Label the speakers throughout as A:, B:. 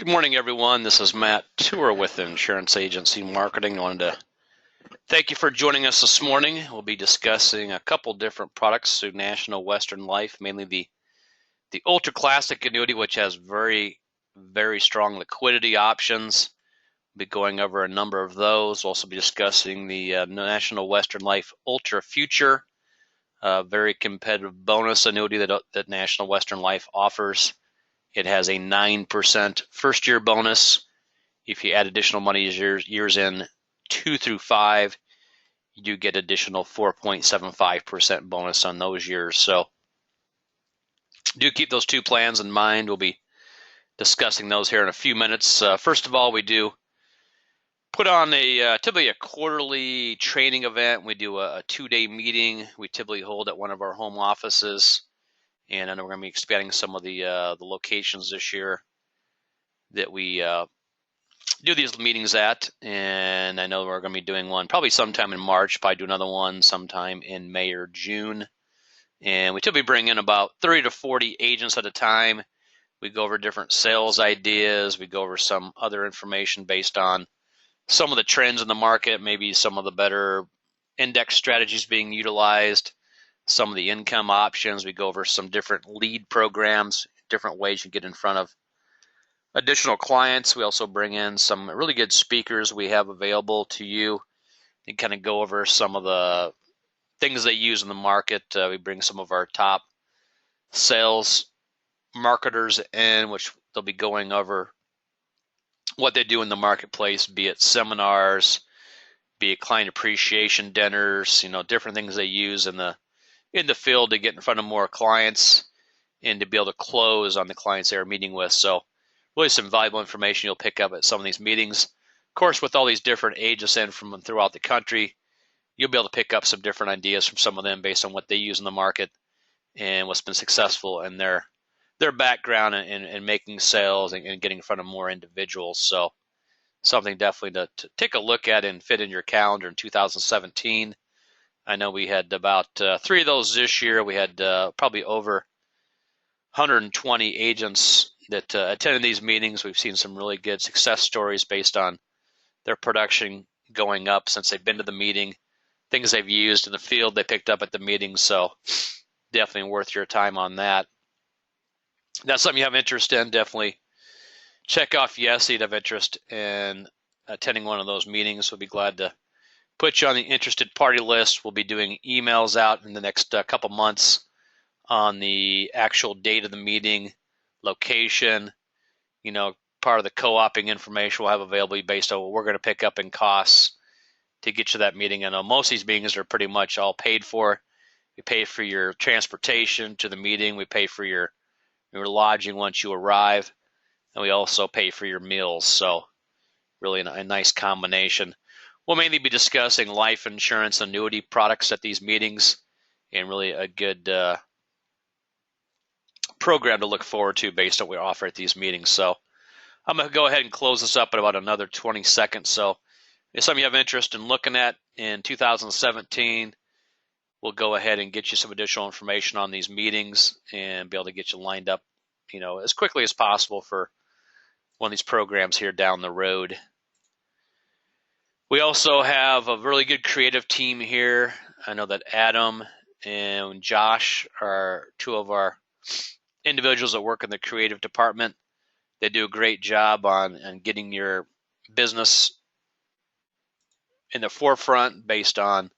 A: Good morning, everyone. This is Matt Tour with Insurance Agency Marketing. I wanted to thank you for joining us this morning. We'll be discussing a couple different products through National Western Life, mainly the Ultra Classic annuity, which has very strong liquidity options. We'll be going over a number of those. We'll also be discussing the National Western Life Ultra Future, very competitive bonus annuity that National Western Life offers. It has a 9% first-year bonus. If you add additional money years in 2 through 5, you do get additional 4.75% bonus on those years. So do keep those two plans in mind. We'll be discussing those here in a few minutes. First of all, we do put on typically a quarterly training event. We do a 2-day meeting we typically hold at one of our home offices. And I know we're going to be expanding some of the locations this year that we do these meetings at. And I know we're going to be doing one probably sometime in March, probably do another one sometime in May or June. And we typically bring in about 30 to 40 agents at a time. We go over different sales ideas. We go over some other information based on some of the trends in the market, maybe some of the better index strategies being utilized, some of the income options. We go over some different lead programs, different ways you get in front of additional clients. We also bring in some really good speakers we have available to you and kind of go over some of the things they use in the market. We bring some of our top sales marketers in, which they'll be going over what they do in the marketplace, be it seminars, be it client appreciation dinners, different things they use in the field to get in front of more clients and to be able to close on the clients they're meeting with. So really some valuable information you'll pick up at some of these meetings. Of course, with all these different agents in from throughout the country, you'll be able to pick up some different ideas from some of them based on what they use in the market and what's been successful in their background in making sales and getting in front of more individuals. So something definitely to take a look at and fit in your calendar in 2017. I know we had about 3 of those this year. We had probably over 120 agents that attended these meetings. We've seen some really good success stories based on their production going up since they've been to the meeting, things they've used in the field they picked up at the meeting. So definitely worth your time on that. If that's something you have interest in, definitely check off yes, you'd have interest in attending one of those meetings. We'll be glad to put you on the interested party list. We'll be doing emails out in the next couple months on the actual date of the meeting, location, part of the co-oping information we'll have available based on what we're going to pick up in costs to get you that meeting. I know most of these meetings are pretty much all paid for. We pay for your transportation to the meeting. We pay for your lodging once you arrive. And we also pay for your meals. So really a nice combination. We'll mainly be discussing life insurance annuity products at these meetings, and really a good program to look forward to based on what we offer at these meetings. So I'm going to go ahead and close this up in about another 20 seconds. So if something you have interest in looking at in 2017, we'll go ahead and get you some additional information on these meetings and be able to get you lined up, as quickly as possible for one of these programs here down the road. We also have a really good creative team here. I know that Adam and Josh are 2 of our individuals that work in the creative department. They do a great job on getting your business in the forefront based on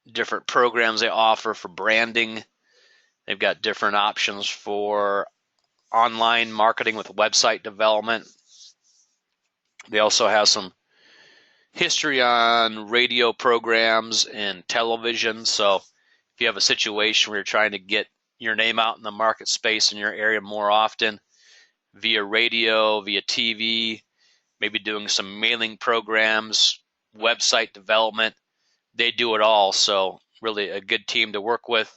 A: different programs they offer for branding. They've got different options for online marketing with website development. They also have some history on radio programs and television. So if you have a situation where you're trying to get your name out in the market space in your area more often via radio, via TV, maybe doing some mailing programs, website development, they do it all. So really a good team to work with.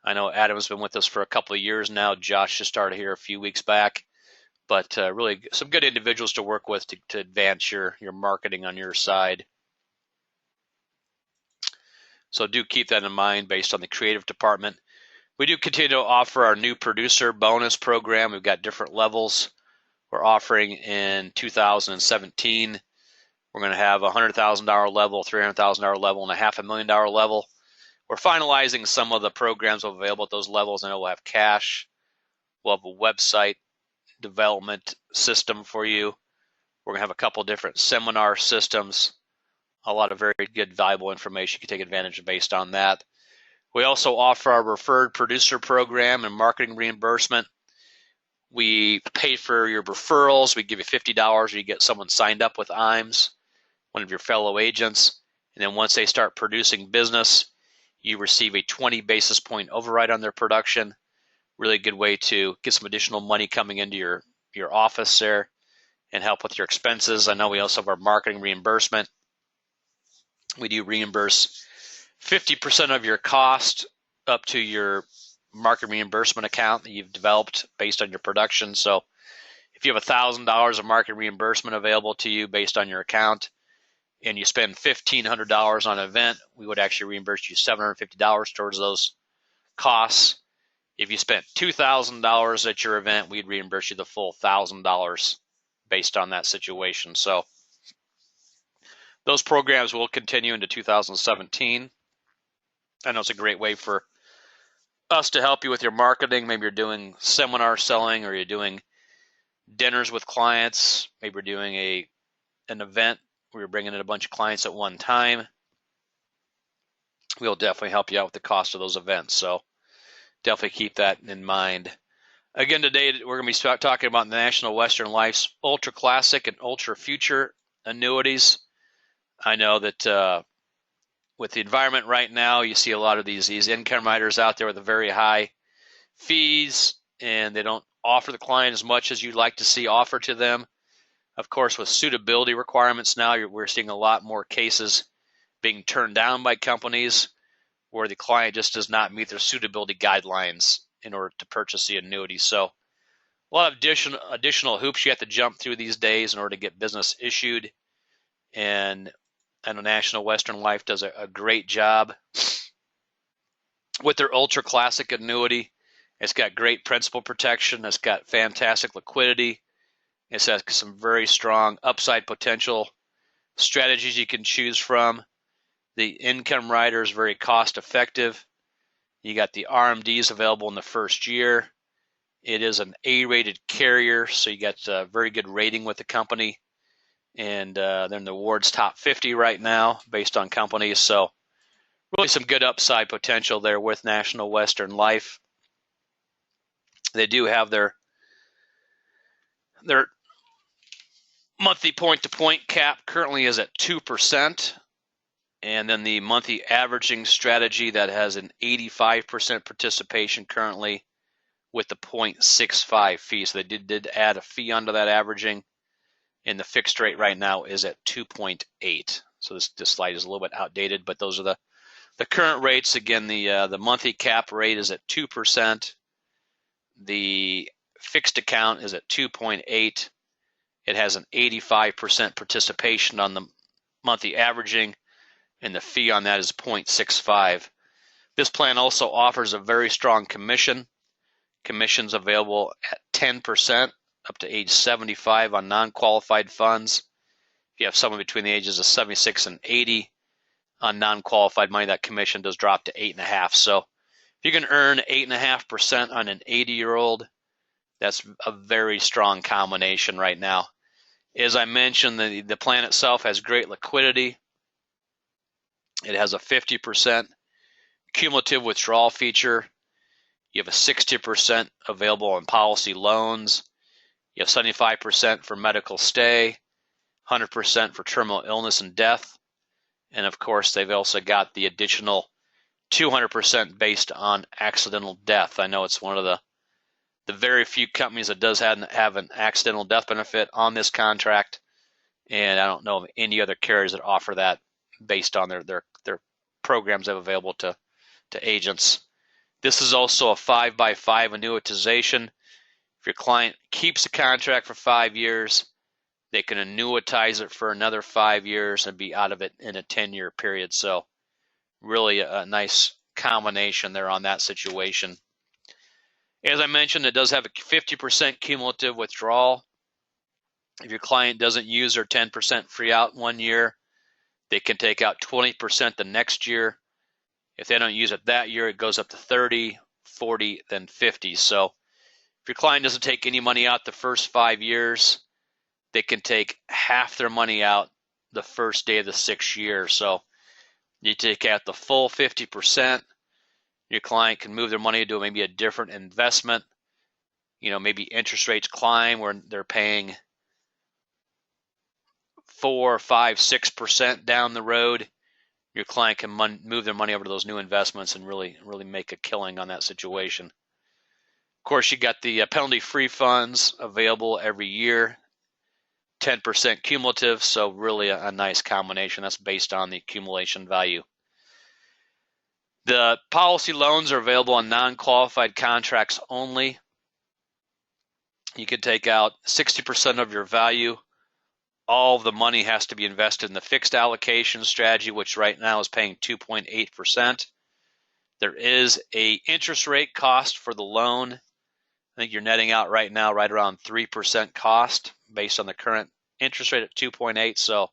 A: I know Adam's been with us for a couple of years now. Josh just started here a few weeks back. But really some good individuals to work with to advance your marketing on your side. So do keep that in mind based on the creative department. We do continue to offer our new producer bonus program. We've got different levels. we're offering in 2017. We're going to have a $100,000 level, $300,000 level, and a $500,000 level. We're finalizing some of the programs available at those levels. I know we'll have cash. We'll have a website development system for you. We're going to have a couple different seminar systems. A lot of very good, valuable information you can take advantage of based on that. We also offer our referred producer program and marketing reimbursement. We pay for your referrals. We give you $50 or you get someone signed up with IMES, one of your fellow agents. And then once they start producing business, you receive a 20 basis point override on their production. Really good way to get some additional money coming into your office there and help with your expenses. I know we also have our marketing reimbursement. We do reimburse 50% of your cost up to your market reimbursement account that you've developed based on your production. So if you have $1,000 of market reimbursement available to you based on your account and you spend $1,500 on an event, we would actually reimburse you $750 towards those costs. If you spent $2,000 at your event, we'd reimburse you the full $1,000 based on that situation. So those programs will continue into 2017. I know it's a great way for us to help you with your marketing. Maybe you're doing seminar selling or you're doing dinners with clients. Maybe you're doing an event where you're bringing in a bunch of clients at one time. We'll definitely help you out with the cost of those events. So definitely keep that in mind. Again, today we're going to be talking about the National Western Life's Ultra Classic and Ultra Future annuities. I know that with the environment right now, you see a lot of these income riders out there with very high fees, and they don't offer the client as much as you'd like to see offered to them. Of course, with suitability requirements now, we're seeing a lot more cases being turned down by companies where the client just does not meet their suitability guidelines in order to purchase the annuity. So a lot of additional hoops you have to jump through these days in order to get business issued. And I know National Western Life does a great job with their Ultra Classic annuity. It's got great principal protection. It's got fantastic liquidity. It's got some very strong upside potential strategies you can choose from. The income rider is very cost effective. You got the RMDs available in the first year. It is an A-rated carrier, so you got a very good rating with the company. And they're in the Ward's top 50 right now based on companies. So really some good upside potential there with National Western Life. They do have their monthly point-to-point cap currently is at 2%. And then the monthly averaging strategy that has an 85% participation currently with the 0.65 fee. So they did add a fee onto that averaging. And the fixed rate right now is at 2.8. So this slide is a little bit outdated, but those are the current rates. Again, the monthly cap rate is at 2%. The fixed account is at 2.8. It has an 85% participation on the monthly averaging, and the fee on that is 0.65. This plan also offers a very strong commission. Commissions available at 10%. Up to age 75 on non-qualified funds. If you have someone between the ages of 76 and 80 on non-qualified money, that commission does drop to 8.5%. So if you can earn 8.5% on an 80-year-old, that's a very strong combination right now. As I mentioned, the plan itself has great liquidity. It has a 50% cumulative withdrawal feature. You have a 60% available on policy loans. You have 75% for medical stay, 100% for terminal illness and death. And of course, they've also got the additional 200% based on accidental death. I know it's one of the very few companies that does have an accidental death benefit on this contract. And I don't know of any other carriers that offer that based on their programs they have available to agents. This is also a 5x5 annuitization. If your client keeps the contract for 5 years, they can annuitize it for another 5 years and be out of it in a 10-year period. So really a nice combination there on that situation. As I mentioned, it does have a 50% cumulative withdrawal If your client doesn't use their 10% free out 1 year, they can take out 20% the next year. If they don't use it that year, it goes up to 30, 40, then 50. So if your client doesn't take any money out the first 5 years, they can take half their money out the first day of the 6th year. So you take out the full 50%. Your client can move their money to maybe a different investment. Maybe interest rates climb where they're paying 4, 5, 6% down the road. Your client can move their money over to those new investments and really make a killing on that situation. Of course, you got the penalty-free funds available every year, 10% cumulative, so really a nice combination. That's based on the accumulation value. The policy loans are available on non-qualified contracts only. You can take out 60% of your value. All of the money has to be invested in the fixed allocation strategy, which right now is paying 2.8%. There is an interest rate cost for the loan. I think you're netting out right now right around 3% cost based on the current interest rate at 2.8. So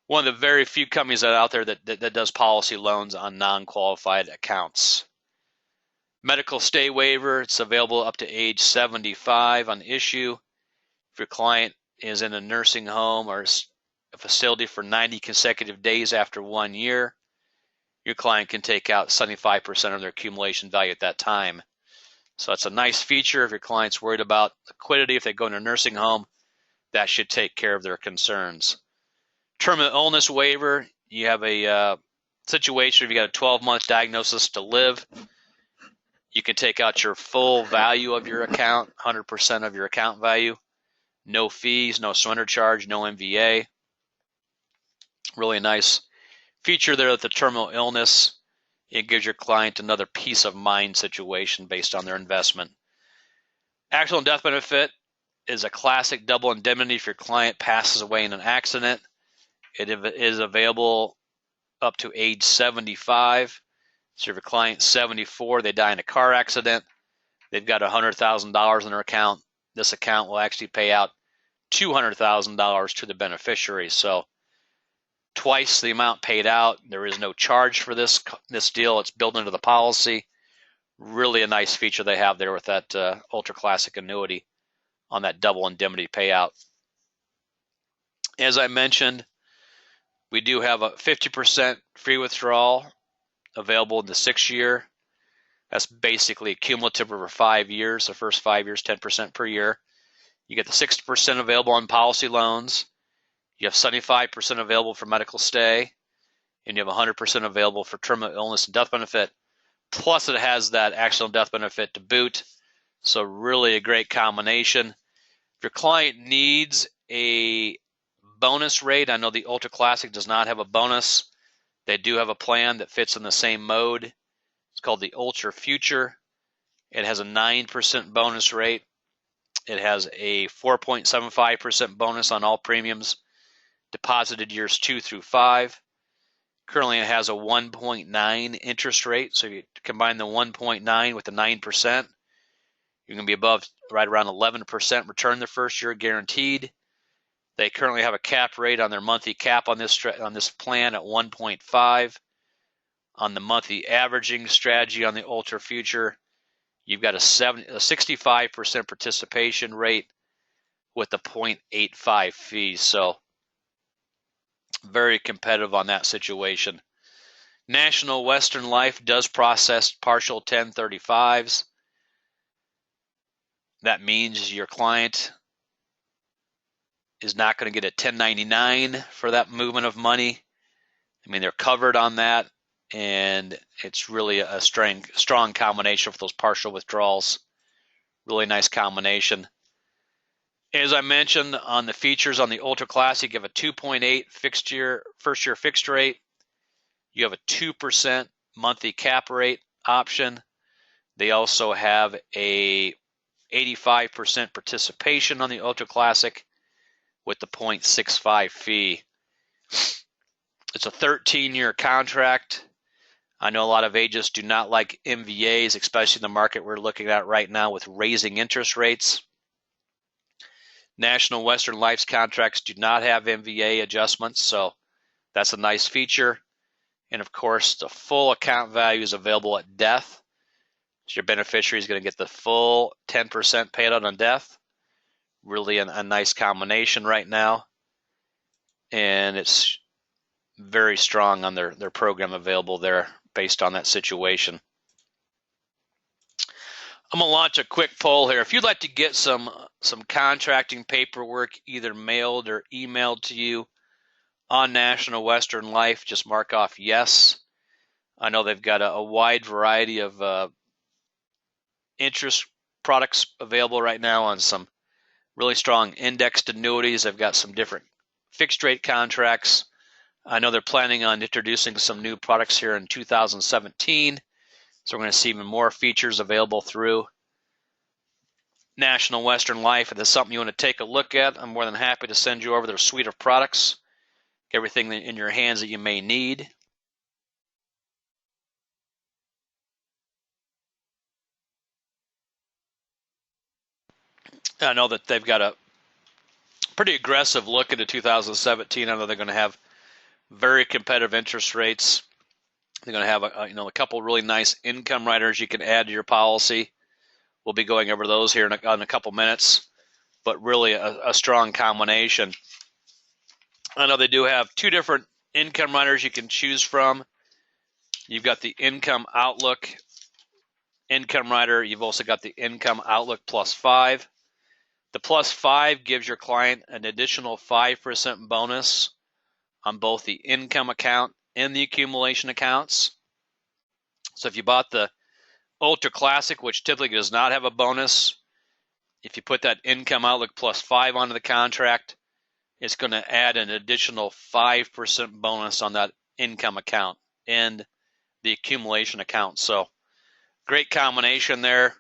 A: one of the very few companies that are out there that does policy loans on non-qualified accounts. Medical stay waiver, it's available up to age 75 on issue. If your client is in a nursing home or a facility for 90 consecutive days after 1 year, your client can take out 75% of their accumulation value at that time. So that's a nice feature. If your client's worried about liquidity, if they go into a nursing home, that should take care of their concerns. Terminal illness waiver, you have a situation if you got a 12-month diagnosis to live, you can take out your full value of your account, 100% of your account value. No fees, no surrender charge, no MVA. Really a nice feature there with the terminal illness. It gives your client another peace of mind situation based on their investment. Accidental death benefit is a classic double indemnity if your client passes away in an accident. It is available up to age 75. So if your client's 74, they die in a car accident, they've got $100,000 in their account. This account will actually pay out $200,000 to the beneficiary. So twice the amount paid out. There is no charge for this deal. It's built into the policy. Really a nice feature they have there with that ultra classic annuity on that double indemnity payout. As I mentioned, we do have a 50% free withdrawal available in the 6th year. That's basically cumulative over 5 years. The first 5 years, 10% per year. You get the 60% available on policy loans. You have 75% available for medical stay. And you have 100% available for terminal illness and death benefit. Plus it has that accidental death benefit to boot. So really a great combination. If your client needs a bonus rate, I know the Ultra Classic does not have a bonus. They do have a plan that fits in the same mode. It's called the Ultra Future. It has a 9% bonus rate. It has a 4.75% bonus on all premiums deposited years 2 through 5. Currently, it has a 1.9 interest rate. So if you combine the 1.9 with the 9%, you're going to be above right around 11% return the first year guaranteed. They currently have a cap rate on their monthly cap on this plan at 1.5. On the monthly averaging strategy on the Ultra Future, you've got a 65% participation rate with a 0.85 fee. So very competitive on that situation. National Western Life does process partial 1035s. That means your client is not going to get a 1099 for that movement of money. I mean, they're covered on that, and it's really a strong combination for those partial withdrawals. Really nice combination. As I mentioned on the features on the Ultra Classic, you have a 2.8 first year fixed rate. You have a 2% monthly cap rate option. They also have a 85% participation on the Ultra Classic with the 0.65 fee. It's a 13-year contract. I know a lot of agents do not like MVAs, especially in the market we're looking at right now with raising interest rates. National Western Life's contracts do not have MVA adjustments, so that's a nice feature. And of course, the full account value is available at death. So your beneficiary is going to get the full 10% payout on death. Really a nice combination right now. And it's very strong on their program available there based on that situation. I'm going to launch a quick poll here. If you'd like to get some contracting paperwork either mailed or emailed to you on National Western Life, just mark off yes. I know they've got a wide variety of interest products available right now on some really strong indexed annuities. They've got some different fixed rate contracts. I know they're planning on introducing some new products here in 2017. So we're going to see even more features available through National Western Life. If there's something you want to take a look at, I'm more than happy to send you over their suite of products, everything in your hands that you may need. I know that they've got a pretty aggressive look into 2017. I know they're going to have very competitive interest rates. They're going to have a couple really nice income riders you can add to your policy. We'll be going over those here in a couple minutes, but really a strong combination. I know they do have two different income riders you can choose from. You've got the Income Outlook income rider. You've also got the Income Outlook Plus 5. The Plus 5 gives your client an additional 5% bonus on both the income account and the accumulation accounts. So if you bought the Ultra Classic, which typically does not have a bonus, if you put that Income Outlook Plus 5 onto the contract, it's going to add an additional 5% bonus on that income account and the accumulation account. So great combination there.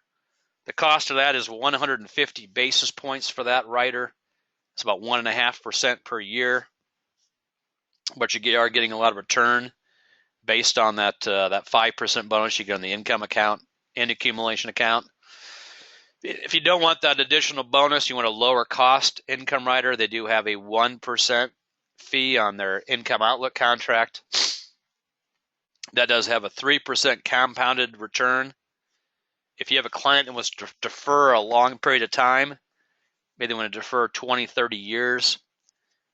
A: The cost of that is 150 basis points for that rider. It's about 1.5% per year, but you are getting a lot of return based on that 5% bonus you get on the income account and accumulation account. If you don't want that additional bonus, you want a lower cost income rider, they do have a 1% fee on their Income Outlook contract. That does have a 3% compounded return. If you have a client that wants to defer a long period of time, maybe they want to defer 20, 30 years,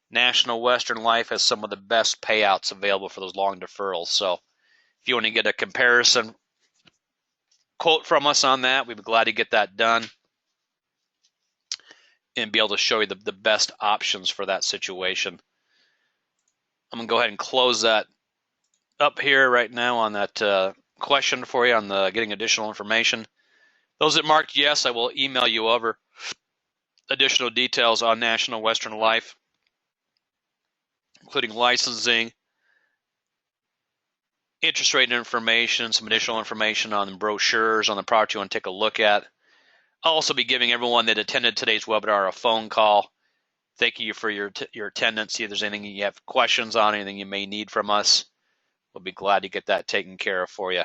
A: National Western Life has some of the best payouts available for those long deferrals. So if you want to get a comparison quote from us on that, we'd be glad to get that done and be able to show you the best options for that situation. I'm going to go ahead and close that up here right now on that question for you on the getting additional information. Those that marked yes, I will email you over additional details on National Western Life, including licensing, interest rate information, some additional information on brochures on the product you want to take a look at. I'll also be giving everyone that attended today's webinar a phone call. Thank you for your attendance. See if there's anything you have questions on, anything you may need from us. We'll be glad to get that taken care of for you.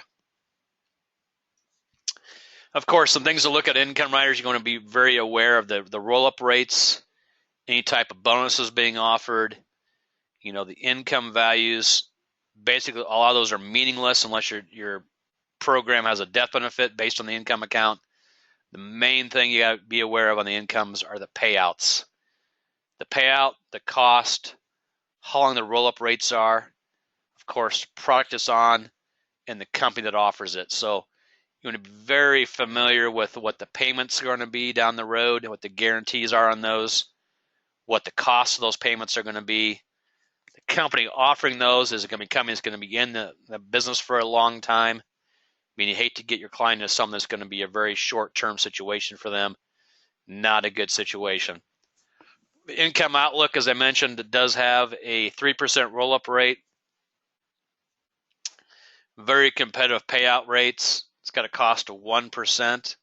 A: Of course, some things to look at income riders, you're going to be very aware of the roll-up rates, any type of bonuses being offered, the income values. Basically, a lot of those are meaningless unless your program has a death benefit based on the income account. The main thing you got to be aware of on the incomes are the payouts. The payout, the cost, how long the roll-up rates are, of course, product it's on, and the company that offers it. So you want to be very familiar with what the payments are going to be down the road and what the guarantees are on those, what the costs of those payments are going to be. The company offering those is going to be in the business for a long time. I mean, you hate to get your client into something that's going to be a very short-term situation for them. Not a good situation. The Income Outlook, as I mentioned, it does have a 3% roll-up rate. Very competitive payout rates. It's got a cost of 1%.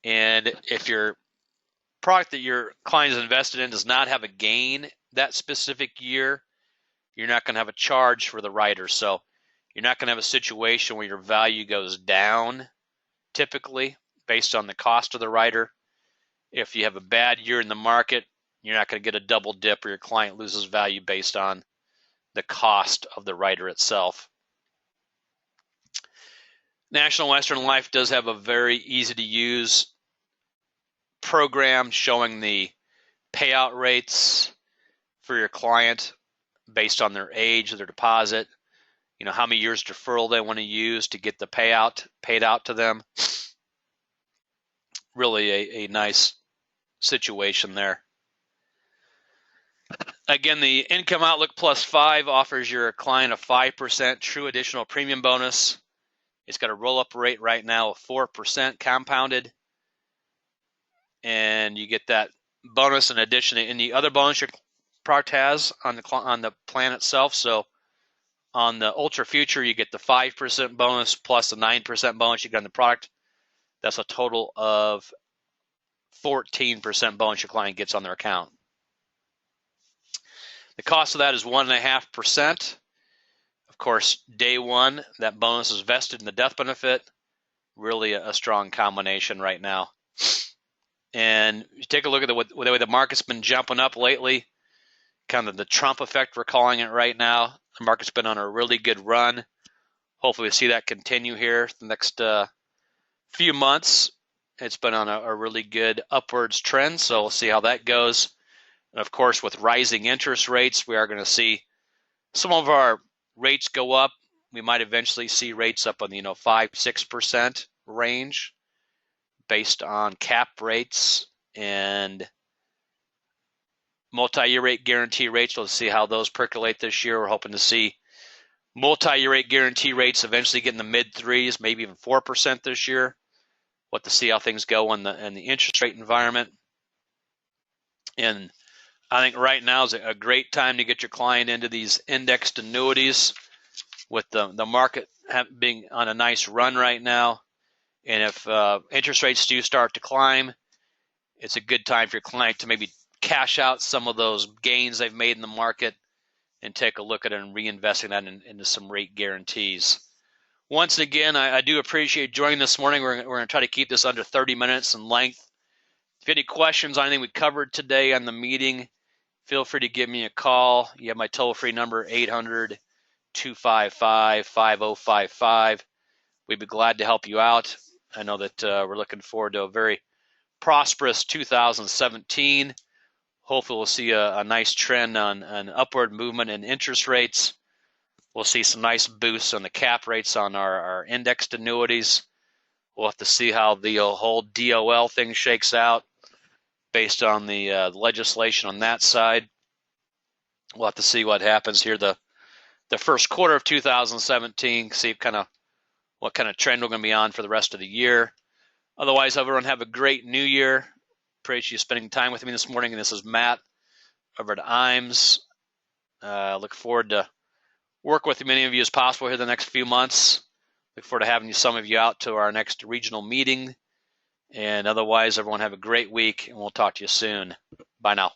A: And if your product that your client is invested in does not have a gain that specific year, you're not going to have a charge for the rider. So you're not going to have a situation where your value goes down typically based on the cost of the rider. If you have a bad year in the market, you're not going to get a double dip or your client loses value based on the cost of the rider itself. National Western Life does have a very easy to use program showing the payout rates for your client based on their age, their deposit, how many years deferral they want to use to get the payout paid out to them. Really a nice situation there. Again, the Income Outlook Plus 5 offers your client a 5% true additional premium bonus. It's got a roll-up rate right now of 4% compounded. And you get that bonus in addition to any other bonus your product has on the plan itself. So on the Ultra Future, you get the 5% bonus plus the 9% bonus you get on the product. That's a total of 14% bonus your client gets on their account. The cost of that is 1.5%. Of course, day one, that bonus is vested in the death benefit. Really a strong combination right now. And you take a look at the way the market's been jumping up lately, kind of the Trump effect, we're calling it right now. The market's been on a really good run. Hopefully we see that continue here the next few months. It's been on a really good upwards trend, so we'll see how that goes. And of course, with rising interest rates, we are going to see some of our rates go up. We might eventually see rates up on the 5-6% range based on cap rates and multi-year rate guarantee rates. We'll see how those percolate this year. We're hoping to see multi-year rate guarantee rates eventually get in the mid-3s, maybe even 4% this year. We'll have to see how things go in the interest rate environment. And I think right now is a great time to get your client into these indexed annuities with the market being on a nice run right now. And if interest rates do start to climb, it's a good time for your client to maybe cash out some of those gains they've made in the market and take a look at it and reinvesting that into some rate guarantees. Once again, I do appreciate joining this morning. We're going to try to keep this under 30 minutes in length. If you have any questions on anything we covered today on the meeting, feel free to give me a call. You have my toll-free number, 800-255-5055. We'd be glad to help you out. I know that we're looking forward to a very prosperous 2017. Hopefully we'll see a nice trend on an upward movement in interest rates. We'll see some nice boosts on the cap rates on our indexed annuities. We'll have to see how the whole DOL thing shakes out based on the legislation on that side. We'll have to see what happens here the first quarter of 2017, see what kind of trend we're going to be on for the rest of the year. Otherwise, everyone have a great new year. Appreciate you spending time with me this morning. And this is Matt over at IMES. Look forward to work with as many of you as possible here the next few months. Look forward to having some of you out to our next regional meeting. And otherwise, everyone have a great week, and we'll talk to you soon. Bye now.